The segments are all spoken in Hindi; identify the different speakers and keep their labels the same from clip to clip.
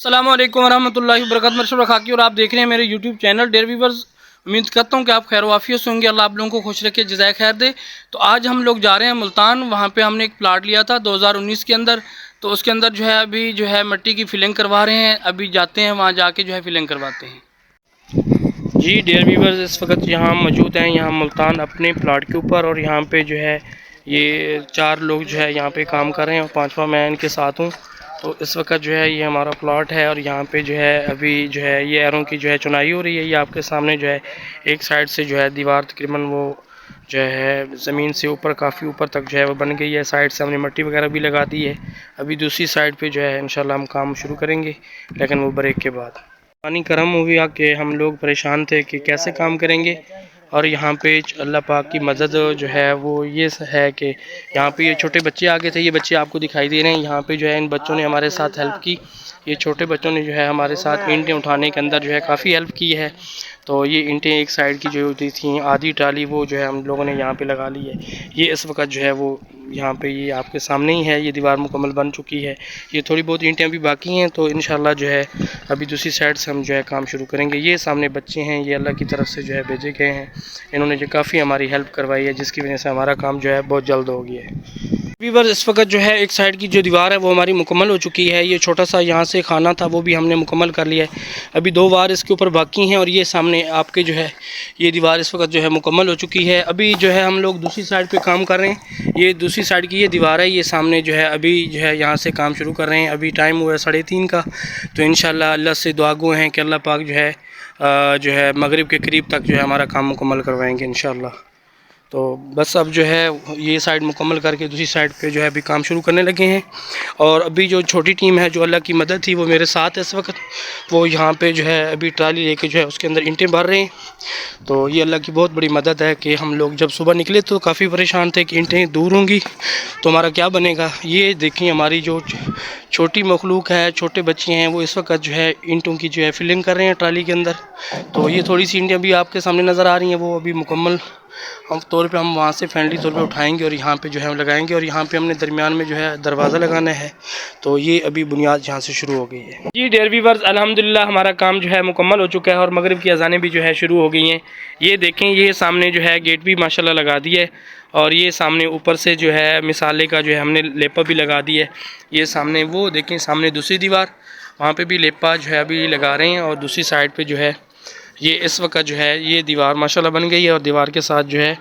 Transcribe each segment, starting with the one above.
Speaker 1: अस्सलाम वालेकुम वरहमतुल्लाहि वबरकातुहू। मैं खाकी और आप देख रहे हैं मेरे यूट्यूब चैनल डेयर वीवर्स। उम्मीद करता हूं कि आप खैर वाफियत से होंगे। अल्लाह आप लोगों को खुश रखे, जज़ाए खैर दे। तो आज हम लोग जा रहे हैं मुल्तान। वहां पे हमने एक प्लाट लिया था 2019 के अंदर। तो उसके अंदर जो है अभी जो है मिट्टी की फिलिंग करवा रहे हैं। अभी जाते हैं वहाँ जाके जो है फिलिंग करवाते हैं। जी डेयर वीवर्स, इस वक्त यहाँ मौजूद हैं यहाँ मुल्तान अपने प्लाट के ऊपर। और यहाँ पे जो है ये 4 लोग जो है यहाँ पे काम कर रहे हैं और 5वां मैं इनके साथ हूँ। तो इस वक्त जो है ये हमारा प्लॉट है और यहाँ पे जो है अभी जो है ये एरों की जो है चुनाई हो रही है। ये आपके सामने जो है एक साइड से जो है दीवार तकरीबन वो जो है ज़मीन से ऊपर काफ़ी ऊपर तक जो है वो बन गई है। साइड से हमने मिट्टी वगैरह भी लगा दी है। अभी दूसरी साइड पे जो है इंशाल्लाह हम काम शुरू करेंगे, लेकिन वो ब्रेक के बाद। पानी गर्म हो गया कि हम लोग परेशान थे कि कैसे काम करेंगे। और यहाँ पे अल्लाह पाक की मदद जो है वो ये है कि यहाँ पे ये छोटे बच्चे आगे थे। ये बच्चे आपको दिखाई दे रहे हैं। यहाँ पे जो है इन बच्चों ने हमारे साथ हेल्प की। ये छोटे बच्चों ने जो है हमारे साथ ईंटें उठाने के अंदर जो है काफ़ी हेल्प की है। तो ये ईंटें एक साइड की जो होती थी आधी ट्राली वो जो है हम लोगों ने यहाँ पे लगा ली है। ये इस वक्त जो है वो यहाँ पे ये आपके सामने ही है। ये दीवार मुकम्मल बन चुकी है। ये थोड़ी बहुत ईंटें अभी बाकी हैं। तो इंशाल्लाह जो है अभी दूसरी साइड से हम जो है काम शुरू करेंगे। ये सामने बच्चे हैं, ये अल्लाह की तरफ से जो है भेजे गए हैं। इन्होंने जो काफ़ी हमारी हेल्प करवाई है, जिसकी वजह से हमारा काम जो है बहुत जल्द हो गया है। वीवर इस वक्त जो है एक साइड की जो दीवार है वो हमारी मुकम्मल हो चुकी है। ये छोटा सा यहाँ से खाना था वो भी हमने मुकम्मल कर लिया है। अभी 2 वार इसके ऊपर बाकी हैं और ये सामने आपके जो है ये दीवार इस वक्त जो है मुकम्मल हो चुकी है। अभी जो है हम लोग दूसरी साइड पे काम कर रहे हैं। ये दूसरी साइड की ये दीवार है, ये सामने जो है अभी जो है यहाँ से काम शुरू कर रहे हैं। अभी टाइम हुआ है 3:30 का। तो इंशाल्लाह अल्लाह से दुआ गो हैं कि अल्लाह पाक जो है मगरिब के करीब तक जो है हमारा काम मुकम्मल करवाएँगे इंशाल्लाह। तो बस अब जो है ये साइड मुकम्मल करके दूसरी साइड पे जो है अभी काम शुरू करने लगे हैं। और अभी जो छोटी टीम है जो अल्लाह की मदद थी वो मेरे साथ है इस वक्त। वो यहाँ पे जो है अभी ट्राली लेके जो है उसके अंदर ईंटें भर रहे हैं। तो ये अल्लाह की बहुत बड़ी मदद है कि हम लोग जब सुबह निकले तो काफ़ी परेशान थे कि ईंटें दूर होंगी तो हमारा क्या बनेगा। ये देखिए हमारी जो छोटी मखलूक है, छोटे बच्चे हैं, वो इस वक्त जो है ईंटों की जो है फिलिंग कर रहे हैं ट्राली के अंदर। तो ये थोड़ी सी ईंटें अभी आपके सामने नज़र आ रही हैं, वो अभी मुकम्मल हम तौर पे हम वहाँ से फ्रेंडली तौर पे उठाएंगे और यहाँ पे जो है लगाएंगे। और यहाँ पे हमने दरमियान में जो है दरवाज़ा लगाना है। तो ये अभी बुनियाद यहाँ से शुरू हो गई है। जी डेयर वीवर्स, अल्हम्दुलिल्लाह हमारा काम जो है मुकम्मल हो चुका है और मगरिब की अज़ानें भी जो है शुरू हो गई हैं। ये देखें, ये सामने जो है गेट भी माशाल्लाह लगा दी है। और ये सामने ऊपर से जो है मिसाले का जो है हमने लेपा भी लगा दी है। ये सामने वो देखें, सामने दूसरी दीवार, वहाँ पे भी लेपा जो है अभी लगा रहे हैं। और दूसरी साइड पे जो है ये इस वक्त जो है ये दीवार माशाल्लाह बन गई है। और दीवार के साथ जो है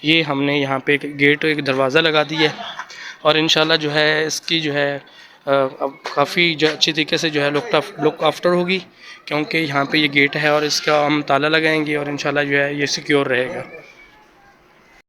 Speaker 1: ये हमने यहाँ पे एक गेट, एक दरवाज़ा लगा दिया है। और इंशाल्लाह जो है इसकी जो है अब काफ़ी जो अच्छी तरीके से जो है लुक आफ्टर होगी, क्योंकि यहाँ पे ये गेट है और इसका हम ताला लगाएंगे और इंशाल्लाह जो है ये सिक्योर रहेगा।